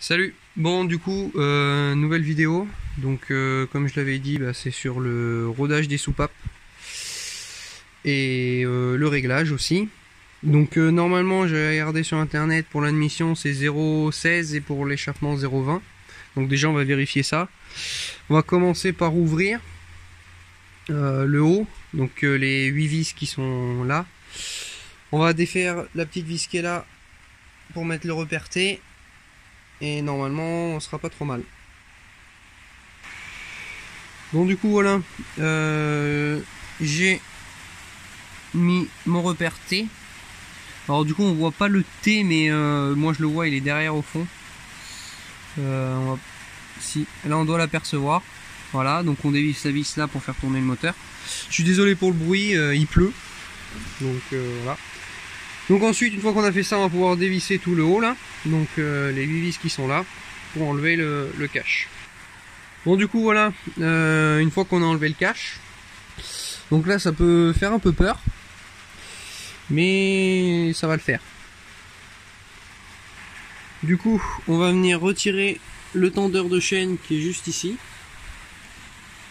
Salut. Bon, du coup, nouvelle vidéo. Donc comme je l'avais dit, c'est sur le rodage des soupapes et le réglage aussi. Donc normalement, j'ai regardé sur internet, pour l'admission c'est 0,16 et pour l'échappement 0,20. Donc déjà on va vérifier ça. On va commencer par ouvrir le haut, donc les 8 vis qui sont là. On va défaire la petite vis qui est là pour mettre le repère T. Et normalement on sera pas trop mal. Bon, du coup voilà, j'ai mis mon repère T. Alors du coup on voit pas le T, mais moi je le vois, il est derrière au fond. Si, là on doit l'apercevoir. Voilà, donc on dévisse la vis là pour faire tourner le moteur. Je suis désolé pour le bruit, il pleut. Donc voilà. Donc ensuite, une fois qu'on a fait ça, on va pouvoir dévisser tout le haut là. Donc les 8 vis qui sont là pour enlever le cache. Bon, du coup voilà, une fois qu'on a enlevé le cache, donc là ça peut faire un peu peur, mais ça va le faire. Du coup on va venir retirer le tendeur de chaîne qui est juste ici.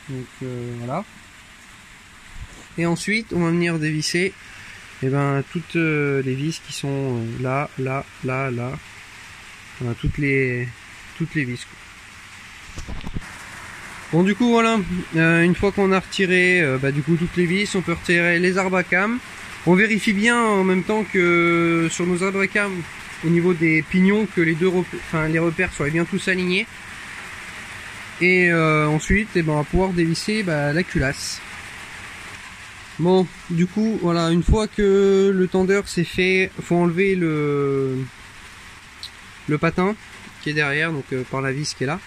Donc voilà. Et ensuite on va venir dévisser toutes les vis qui sont là, là, là, là. Voilà, toutes les vis, quoi. Bon, du coup voilà, une fois qu'on a retiré du coup toutes les vis, on peut retirer les arbres à cam. On vérifie bien en même temps que sur nos arbres à cam, au niveau des pignons, que les les repères soient bien tous alignés. Et ensuite on va pouvoir dévisser la culasse. Bon, du coup voilà, une fois que le tendeur c'est fait, faut enlever le patin qui est derrière, donc par la vis qui est là.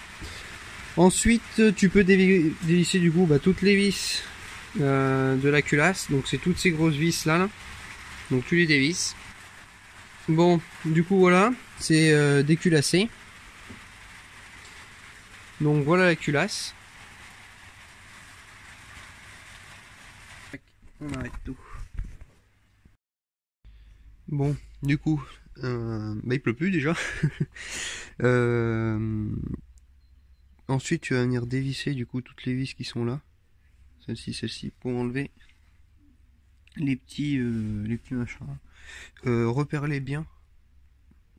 Ensuite tu peux dévisser du coup toutes les vis de la culasse, donc c'est toutes ces grosses vis là, donc tu les dévisses. Bon, du coup voilà, c'est déculassé. Donc voilà la culasse. On arrête tout. Bon, du coup, il pleut plus déjà. Ensuite, tu vas venir dévisser du coup toutes les vis qui sont là, celle-ci, pour enlever les petits machins. Repère-les bien.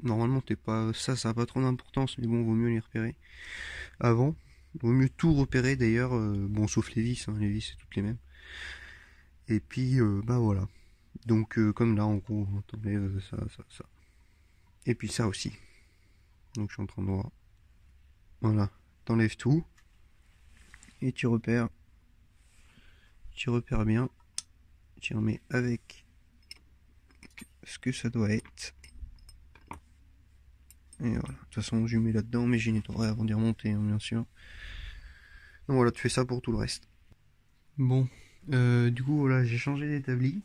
Normalement, ça n'a pas trop d'importance, mais bon, vaut mieux les repérer avant. Vaut mieux tout repérer d'ailleurs, bon, sauf les vis, hein, les vis c'est toutes les mêmes. Et puis, voilà. Donc, comme là, en gros, t'enlèves ça. Et puis ça aussi. Donc, je suis en train de voir. Voilà. T'enlèves tout. Et tu repères. Tu repères bien. Tu remets avec ce que ça doit être. Et voilà. De toute façon, je mets là-dedans, mais j'y nettoierai avant d'y remonter, hein, bien sûr. Donc voilà, tu fais ça pour tout le reste. Bon. Du coup, voilà, j'ai changé d'établi.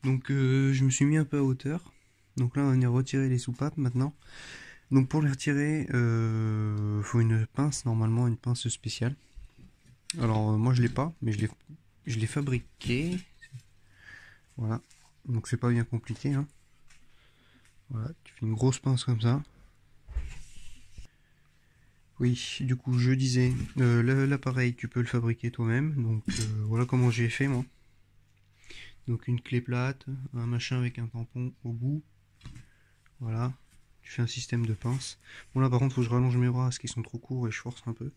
Donc, je me suis mis un peu à hauteur. Donc là, on va venir retirer les soupapes maintenant. Donc pour les retirer, faut une pince, normalement une pince spéciale. Alors moi je l'ai pas, mais je l'ai fabriqué. Voilà, donc c'est pas bien compliqué, hein. Voilà, tu fais une grosse pince comme ça. Oui, du coup je disais, l'appareil tu peux le fabriquer toi-même. Donc voilà comment j'ai fait moi. Donc une clé plate, un machin avec un tampon au bout. Voilà, tu fais un système de pince. Bon là par contre faut que je rallonge mes bras parce qu'ils sont trop courts et je force un peu.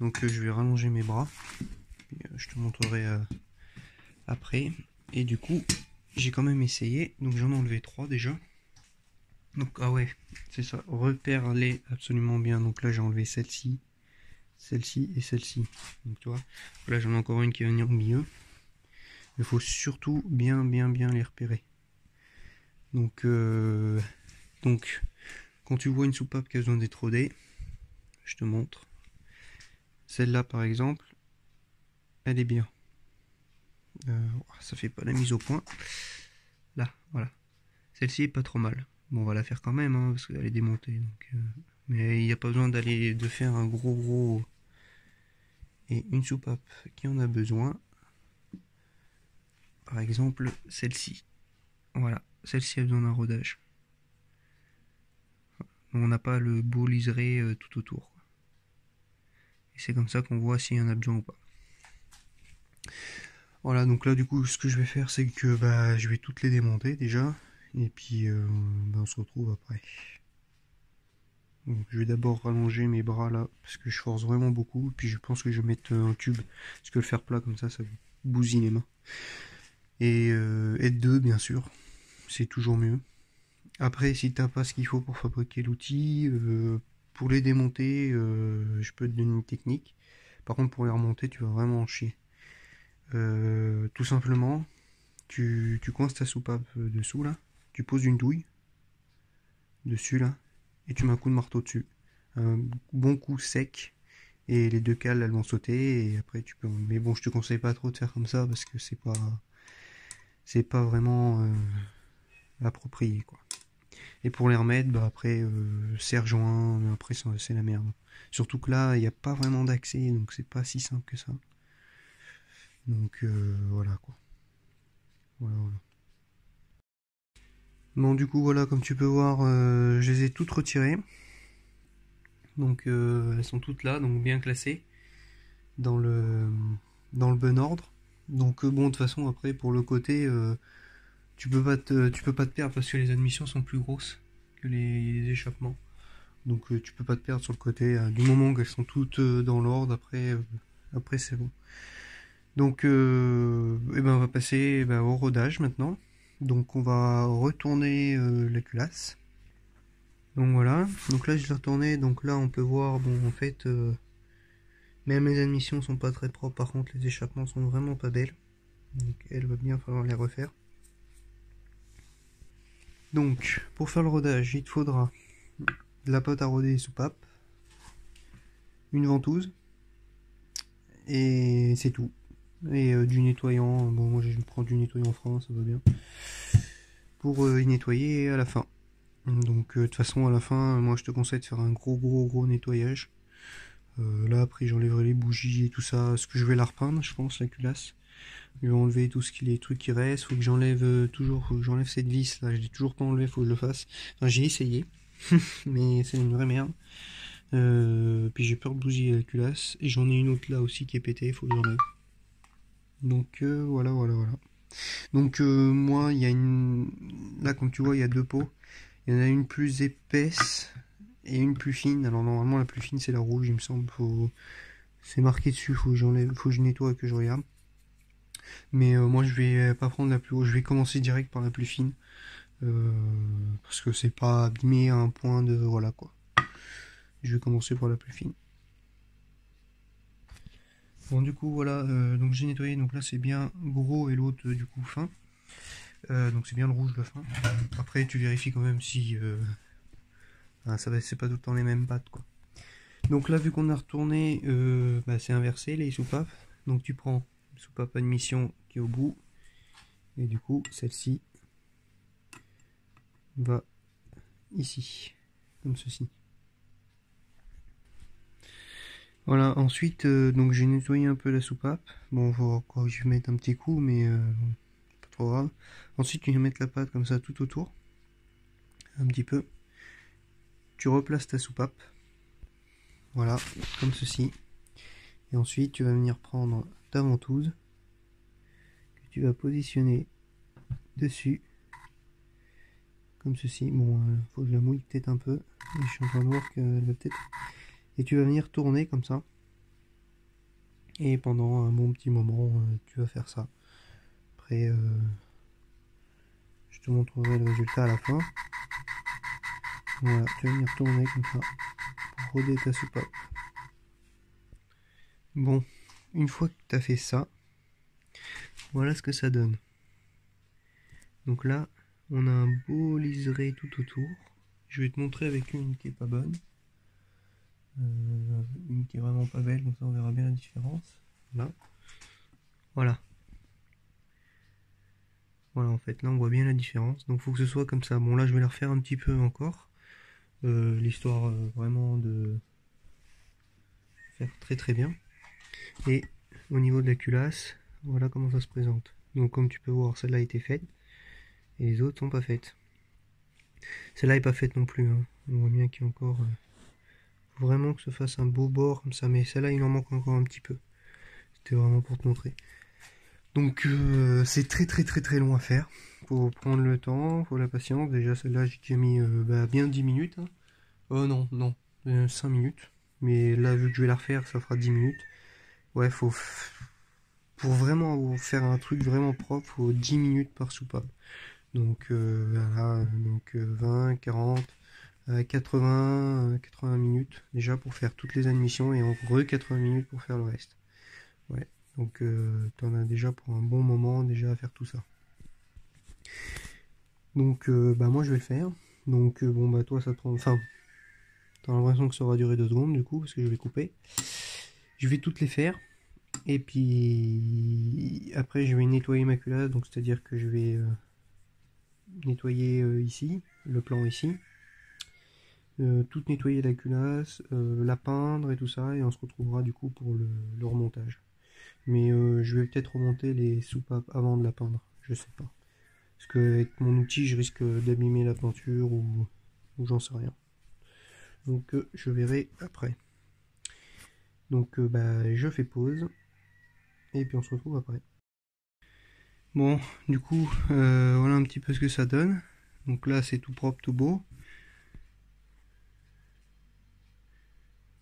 Donc je vais rallonger mes bras. Puis, je te montrerai après. Et du coup j'ai quand même essayé. Donc j'en ai enlevé 3 déjà. Donc ah ouais, c'est ça, repère-les absolument bien. Donc là j'ai enlevé celle-ci, celle-ci et celle-ci. Donc tu vois, là j'en ai encore une qui va venir au milieu. Il faut surtout bien les repérer. Donc quand tu vois une soupape qui a besoin d'être rodée, je te montre. Celle-là par exemple, elle est bien. Ça fait pas la mise au point. Là, voilà. Celle-ci est pas trop mal. Bon, on va la faire quand même, hein, parce qu'elle est démontée. Donc, mais il n'y a pas besoin de faire un gros. Et une soupape qui en a besoin. Par exemple, celle-ci. Voilà, celle-ci a besoin d'un rodage. on n'a pas le beau liseré tout autour. Et c'est comme ça qu'on voit s'il y en a besoin ou pas. Voilà, donc là du coup ce que je vais faire c'est que je vais toutes les démonter déjà. Et puis on se retrouve après. Donc, je vais d'abord rallonger mes bras là parce que je force vraiment beaucoup. Puis je pense que je vais mettre un tube parce que le fer plat comme ça bousille les mains. Et être deux bien sûr, c'est toujours mieux. Après si t'as pas ce qu'il faut pour fabriquer l'outil, pour les démonter, je peux te donner une technique. Par contre pour les remonter tu vas vraiment en chier. Tout simplement, tu coinces ta soupape dessous là, tu poses une douille dessus là, et tu mets un coup de marteau dessus. Un bon coup sec, et les deux cales elles vont sauter, et après tu peux. Mais bon, je te conseille pas trop de faire comme ça parce que c'est pas vraiment approprié quoi. Et pour les remettre, après serre-joint, mais après c'est la merde. Surtout que là, il n'y a pas vraiment d'accès, donc c'est pas si simple que ça. Donc voilà quoi. Voilà. Bon du coup voilà, comme tu peux voir, je les ai toutes retirées. Donc elles sont toutes là, donc bien classées dans le bon ordre. Donc bon, de toute façon après pour le côté, tu peux pas te perdre parce que les admissions sont plus grosses que les échappements. Donc tu peux pas te perdre sur le côté. Du moment qu'elles sont toutes dans l'ordre, après c'est bon. Donc on va passer au rodage maintenant. Donc on va retourner la culasse. Donc voilà, donc là je l'ai retourné, donc là on peut voir, bon en fait, même les admissions sont pas très propres, par contre les échappements sont vraiment pas belles. Donc elle va bien falloir les refaire. Donc pour faire le rodage, il te faudra de la pâte à roder soupape, une ventouse, et c'est tout. Et du nettoyant, bon moi je prends du nettoyant franc, ça va bien. Pour y nettoyer à la fin. Donc de toute façon à la fin, moi je te conseille de faire un gros nettoyage. Là après j'enlèverai les bougies et tout ça, ce que je vais la repeindre je pense la culasse. Je vais enlever tout ce qui les trucs qui restent, faut que j'enlève j'enlève cette vis là, je l'ai toujours pas enlevé, faut que je le fasse. Enfin j'ai essayé, mais c'est une vraie merde. Puis j'ai peur de bousiller la culasse, et j'en ai une autre là aussi qui est pétée, faut que j'enlève. Donc voilà. Donc moi il y a là comme tu vois il y a deux pots. Il y en a une plus épaisse et une plus fine. Alors normalement la plus fine c'est la rouge il me semble. C'est marqué dessus, faut que j'enlève, faut que je nettoie et que je regarde. Mais moi je vais pas prendre la plus haute, je vais commencer direct par la plus fine. Parce que c'est pas abîmé à un point de. Voilà quoi. Je vais commencer par la plus fine. Bon du coup voilà, donc j'ai nettoyé, donc là c'est bien gros et l'autre du coup fin. Donc c'est bien le rouge le fin. Après tu vérifies quand même si c'est pas tout le temps les mêmes pattes quoi. Donc là vu qu'on a retourné, c'est inversé les soupapes. Donc tu prends une soupape admission qui est au bout, et du coup celle-ci va ici, comme ceci. Voilà, ensuite donc j'ai nettoyé un peu la soupape. Bon, faut encore que je mette un petit coup, mais pas trop grave. Ensuite tu vas mettre la pâte comme ça tout autour, un petit peu. Tu replaces ta soupape, voilà, comme ceci. Et ensuite tu vas venir prendre ta ventouse que tu vas positionner dessus, comme ceci. Bon, faut que je la mouille peut-être un peu. Je suis en train de voir qu'elle va peut-être. Et tu vas venir tourner comme ça. Et pendant un bon petit moment, tu vas faire ça. Après, je te montrerai le résultat à la fin. Voilà, tu vas venir tourner comme ça pour roder ta soupape. Bon, une fois que tu as fait ça, voilà ce que ça donne. Donc là, on a un beau liseré tout autour. Je vais te montrer avec une qui est pas bonne. Une qui est vraiment pas belle, donc ça on verra bien la différence. Là. Voilà. Voilà, en fait, là on voit bien la différence. Donc faut que ce soit comme ça. Bon là je vais la refaire un petit peu encore. L'histoire vraiment de faire très bien. Et au niveau de la culasse, voilà comment ça se présente. Donc comme tu peux voir, celle-là a été faite. Et les autres sont pas faites. Celle-là est pas faite non plus. Hein. On voit bien qu'il y a encore... faut vraiment que ça fasse un beau bord comme ça, mais celle-là il en manque encore un petit peu. C'était vraiment pour te montrer. Donc c'est très long à faire. Faut prendre le temps, faut la patience. Déjà celle-là j'ai mis bien 10 minutes. Hein. Oh non, 5 minutes. Mais là vu que je vais la refaire, ça fera 10 minutes. Ouais, pour vraiment faire un truc vraiment propre, faut 10 minutes par soupape. Donc voilà, donc 20, 40, 80 minutes déjà pour faire toutes les admissions et en re 80 minutes pour faire le reste. Ouais, donc t'en as déjà pour un bon moment déjà à faire tout ça. Donc moi je vais le faire. Donc bon bah toi ça te prend... Enfin, t'as l'impression que ça aura duré 2 secondes du coup parce que je vais couper. Je vais toutes les faire. Et puis après je vais nettoyer ma culasse, donc c'est à dire que je vais nettoyer ici, le plan ici, tout nettoyer la culasse, la peindre et tout ça, et on se retrouvera du coup pour le remontage. Mais je vais peut-être remonter les soupapes avant de la peindre, je sais pas. Parce que avec mon outil je risque d'abîmer la peinture ou j'en sais rien. Donc je verrai après. Donc je fais pause. Et puis on se retrouve après. Bon, du coup, voilà un petit peu ce que ça donne. Donc là, c'est tout propre, tout beau.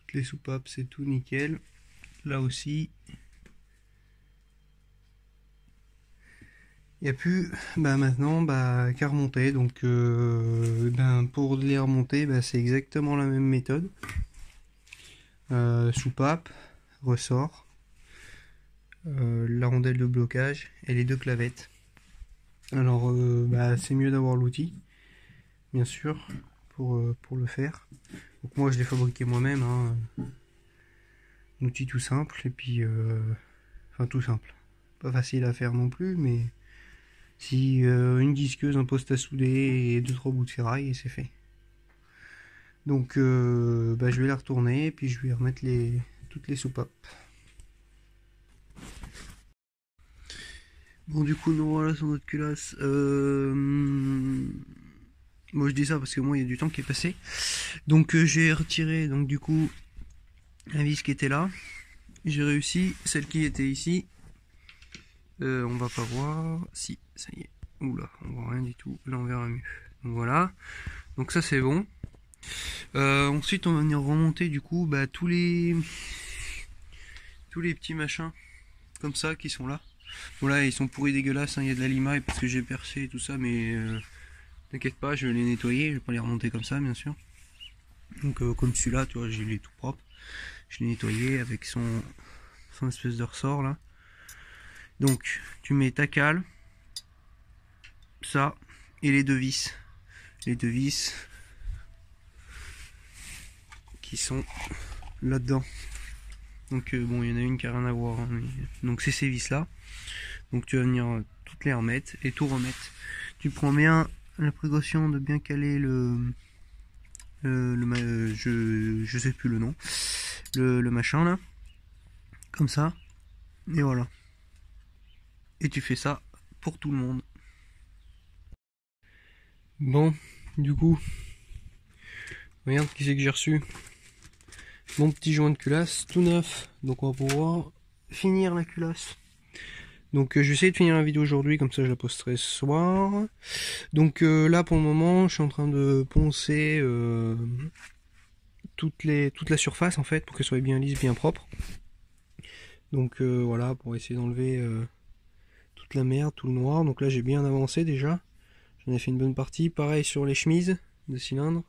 Toutes les soupapes, c'est tout nickel. Là aussi. Il n'y a plus maintenant qu'à remonter. Donc pour les remonter, c'est exactement la même méthode. Soupape, ressort. La rondelle de blocage et les 2 clavettes. Alors c'est mieux d'avoir l'outil, bien sûr, pour le faire. Donc moi je l'ai fabriqué moi-même, hein. Un outil tout simple et puis enfin tout simple, pas facile à faire non plus, mais si une disqueuse, un poste à souder et 2-3 bouts de ferraille et c'est fait. Donc je vais la retourner et puis je vais remettre toutes les soupapes. Bon du coup nous voilà sur notre culasse. Moi je dis ça parce que moi il y a du temps qui est passé. Donc j'ai retiré donc du coup la vis qui était là. J'ai réussi, celle qui était ici. On va pas voir. Si, ça y est. Oula, on voit rien du tout. Là on verra mieux. Donc voilà. Donc ça c'est bon. Ensuite on va venir remonter du coup tous les petits machins comme ça qui sont là. Bon là ils sont pourris dégueulasses, hein. Il y a de la limaille parce que j'ai percé et tout ça, mais t'inquiète pas, je vais les nettoyer, je vais pas les remonter comme ça bien sûr. Donc comme celui-là, tu vois, il est tout propre. Je l'ai nettoyé avec son espèce de ressort là. Donc tu mets ta cale, ça, et les 2 vis. Les 2 vis qui sont là-dedans. Donc bon, il y en a une qui a rien à voir, hein, mais... donc c'est ces vis là. Donc tu vas venir toutes les remettre et tout remettre. Tu prends bien la précaution de bien caler je sais plus le nom, le machin là, comme ça, et voilà. Et tu fais ça pour tout le monde. Bon, du coup, regarde qui c'est que j'ai reçu. Mon petit joint de culasse tout neuf, donc on va pouvoir finir la culasse. Donc je vais essayer de finir la vidéo aujourd'hui, comme ça je la posterai ce soir. Donc là pour le moment je suis en train de poncer toute la surface en fait, pour qu'elle soit bien lisse, bien propre. Donc voilà, pour essayer d'enlever toute la merde, tout le noir. Donc là j'ai bien avancé déjà, j'en ai fait une bonne partie. Pareil sur les chemises de cylindre,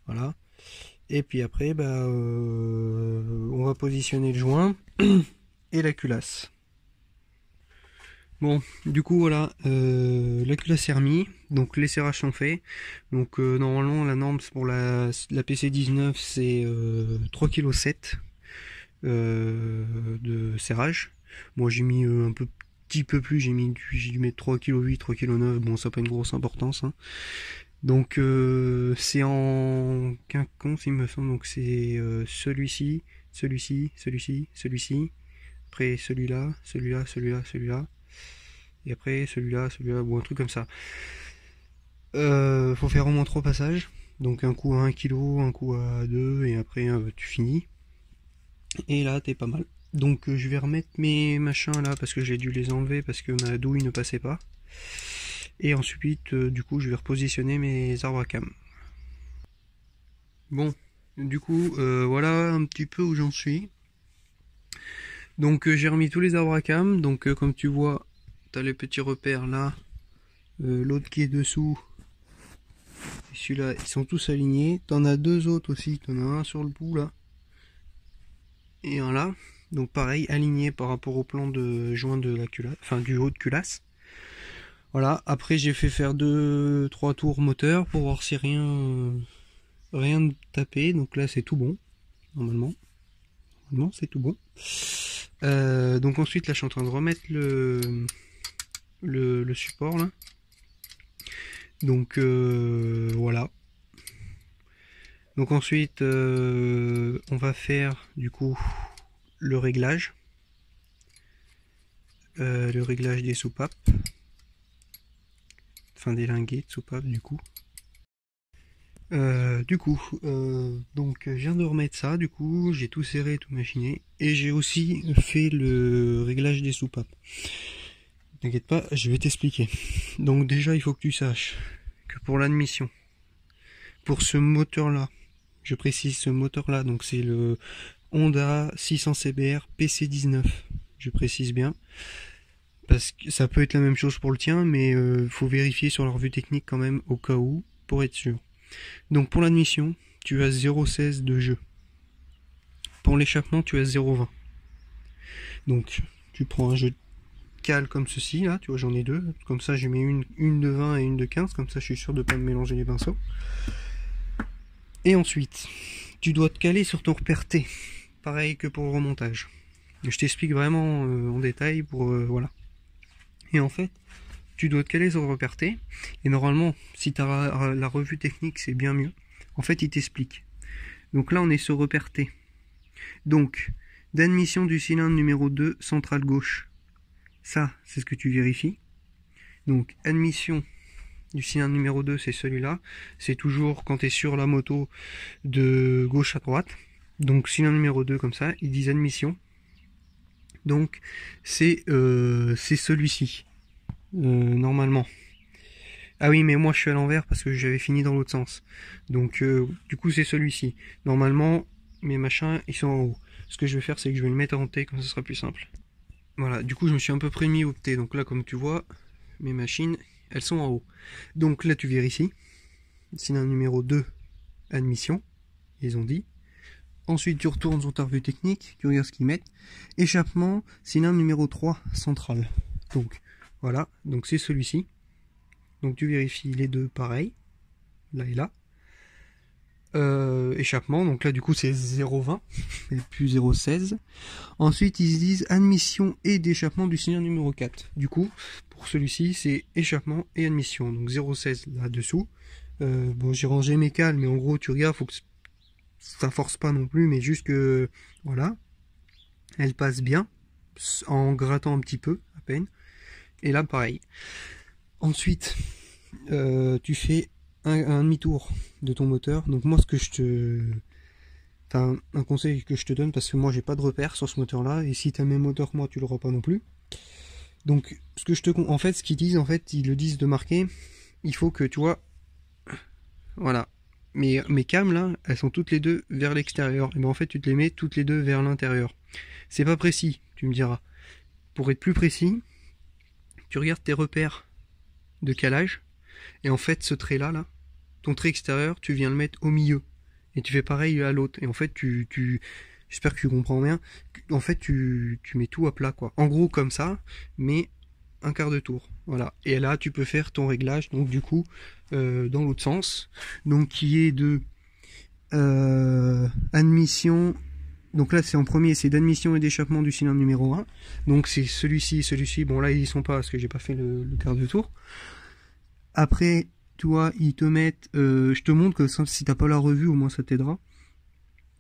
voilà. Et puis après on va positionner le joint et la culasse. Bon, du coup voilà, la culasse est remise, donc les serrages sont faits. Donc normalement la norme pour la PC19 c'est 3,7 kg de serrage. Moi j'ai mis un petit peu plus, j'ai dû mettre 3,8 kg, 3,9 kg, bon ça n'a pas une grosse importance, hein. Donc c'est en quinconce il me semble, donc c'est celui-ci, celui-ci, celui-ci, celui-ci, après celui-là, celui-là, celui-là, celui-là. Et après celui-là, ou un truc comme ça. Faut faire au moins 3 passages. Donc un coup à 1 kg, un coup à 2 et après tu finis. Et là t'es pas mal. Donc je vais remettre mes machins là parce que j'ai dû les enlever parce que ma douille ne passait pas. Et ensuite du coup je vais repositionner mes arbres à cam. Bon, du coup voilà un petit peu où j'en suis. Donc j'ai remis tous les arbres à cam. Donc comme tu vois, t'as les petits repères là. L'autre qui est dessous. Celui-là, ils sont tous alignés. T'en as deux autres aussi. T'en as un sur le bout là. Et un là. Donc pareil, aligné par rapport au plan de joint de la culasse, enfin du haut de culasse. Voilà, après j'ai fait faire 2-3 tours moteur pour voir si rien ne tapait. Donc là c'est tout bon, normalement. Normalement c'est tout bon. Donc ensuite là je suis en train de remettre le support là. Donc voilà. Donc ensuite on va faire du coup le réglage des soupapes, enfin des linguets de soupapes du coup. Donc je viens de remettre ça, du coup j'ai tout serré, tout machiné, et j'ai aussi fait le réglage des soupapes. T'inquiète pas, je vais t'expliquer. Donc déjà il faut que tu saches que pour l'admission, pour ce moteur là, je précise ce moteur là, donc c'est le Honda 600 CBR PC19, je précise bien, parce que ça peut être la même chose pour le tien, mais faut vérifier sur la revue technique quand même au cas où, pour être sûr. Donc pour l'admission, tu as 0,16 de jeu. Pour l'échappement, tu as 0,20. Donc tu prends un jeu de cale comme ceci, là, tu vois j'en ai deux, comme ça j'ai mis une de 20 et une de 15, comme ça je suis sûr de ne pas me mélanger les pinceaux. Et ensuite, tu dois te caler sur ton repère T, pareil que pour le remontage. Je t'explique vraiment en détail pour voilà. Et en fait, tu dois te caler sur le repère T, et normalement, si tu as la revue technique, c'est bien mieux. En fait, il t'explique. Donc là, on est sur repère T. Donc, d'admission du cylindre numéro 2, centrale gauche. Ça, c'est ce que tu vérifies. Donc, admission du cylindre numéro 2, c'est celui-là. C'est toujours quand tu es sur la moto de gauche à droite. Donc, cylindre numéro 2, comme ça, ils disent admission. Donc, c'est celui-ci. Normalement. Ah oui, mais moi je suis à l'envers parce que j'avais fini dans l'autre sens. Donc, du coup, c'est celui-ci. Normalement, mes machins, ils sont en haut. Ce que je vais faire, c'est que je vais le mettre en T, comme ça sera plus simple. Voilà, du coup, je me suis un peu près mis au T. Donc là, comme tu vois, mes machines, elles sont en haut. Donc là, tu vérifies. Cylindre numéro 2, admission. Ils ont dit. Ensuite, tu retournes sur ta revue technique, tu regardes ce qu'ils mettent. Échappement, cylindre numéro 3, central. Donc, voilà. Donc c'est celui-ci. Donc tu vérifies les deux pareil. Là et là. Échappement, donc là du coup c'est 0,20 et puis 0,16. Ensuite ils disent admission et d'échappement du cylindre numéro 4. Du coup pour celui-ci c'est échappement et admission, donc 0,16 là-dessous. Bon, j'ai rangé mes cales, mais en gros tu regardes, faut que ça force pas non plus, mais juste que voilà, elle passe bien en grattant un petit peu à peine. Et là pareil. Ensuite tu fais un demi-tour de ton moteur. Donc moi enfin, un conseil que je te donne, parce que moi j'ai pas de repère sur ce moteur là, et si tu as le même moteur que moi tu l'auras pas non plus. Donc en fait ce qu'ils disent, en fait ils le disent de marquer, il faut que tu vois, voilà, mes cams là, elles sont toutes les deux vers l'extérieur, et ben en fait tu te les mets toutes les deux vers l'intérieur. C'est pas précis, tu me diras. Pour être plus précis, tu regardes tes repères de calage, et en fait ce trait là, ton trait extérieur, tu viens le mettre au milieu. Et tu fais pareil à l'autre. Et en fait, j'espère que tu comprends bien. En fait, tu mets tout à plat, quoi. En gros, comme ça, mais un quart de tour. Voilà. Et là, tu peux faire ton réglage, donc du coup, dans l'autre sens. Donc, qui est de admission. Donc là, c'est en premier, c'est d'admission et d'échappement du cylindre numéro 1. Donc, c'est celui-ci et celui-ci. Bon, là, ils y sont pas parce que j'ai pas fait le quart de tour. Après, tu vois, ils te mettent, je te montre que si t'as pas la revue, au moins ça t'aidera.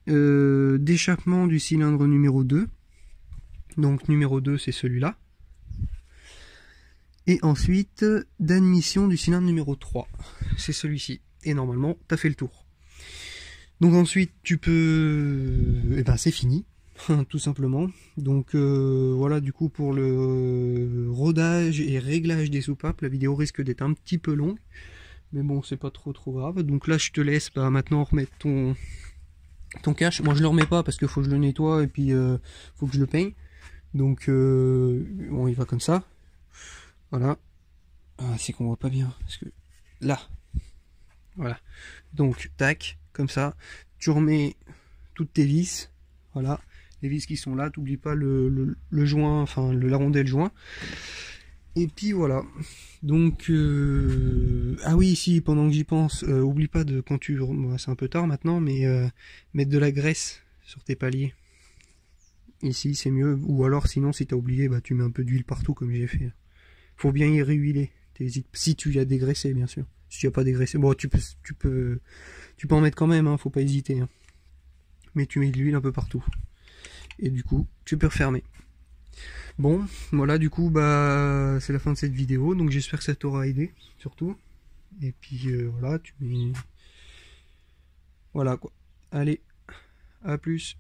D'échappement du cylindre numéro 2. Donc numéro 2 c'est celui-là. Et ensuite d'admission du cylindre numéro 3. C'est celui-ci. et normalement t'as fait le tour. Donc ensuite tu peux, et ben c'est fini, tout simplement. Donc voilà, du coup pour le rodage et réglage des soupapes, la vidéo risque d'être un petit peu longue, mais bon c'est pas trop grave. Donc là je te laisse maintenant remettre ton cache. Moi je le remets pas parce qu'il faut que je le nettoie et puis faut que je le peigne. Donc on y va comme ça. Voilà. Ah, c'est qu'on voit pas bien parce que là. Voilà. Donc tac, comme ça. Tu remets toutes tes vis. Voilà. Les vis qui sont là. T'oublies pas le joint, enfin la rondelle joint. Et puis voilà. Donc ah oui, si pendant que j'y pense, oublie pas de quand tu, bon, c'est un peu tard maintenant, mais mettre de la graisse sur tes paliers. Ici c'est mieux, ou alors sinon si t'as oublié, bah tu mets un peu d'huile partout comme j'ai fait. Faut bien y réhuiler. Si tu y as dégraissé bien sûr. Si tu as pas dégraissé, bon tu peux en mettre quand même, hein, faut pas hésiter. Hein. Mais tu mets de l'huile un peu partout. Et du coup tu peux refermer. Bon, voilà, du coup, bah, c'est la fin de cette vidéo, donc j'espère que ça t'aura aidé, surtout. Et puis, voilà, tu mets... Voilà, quoi. Allez, à plus.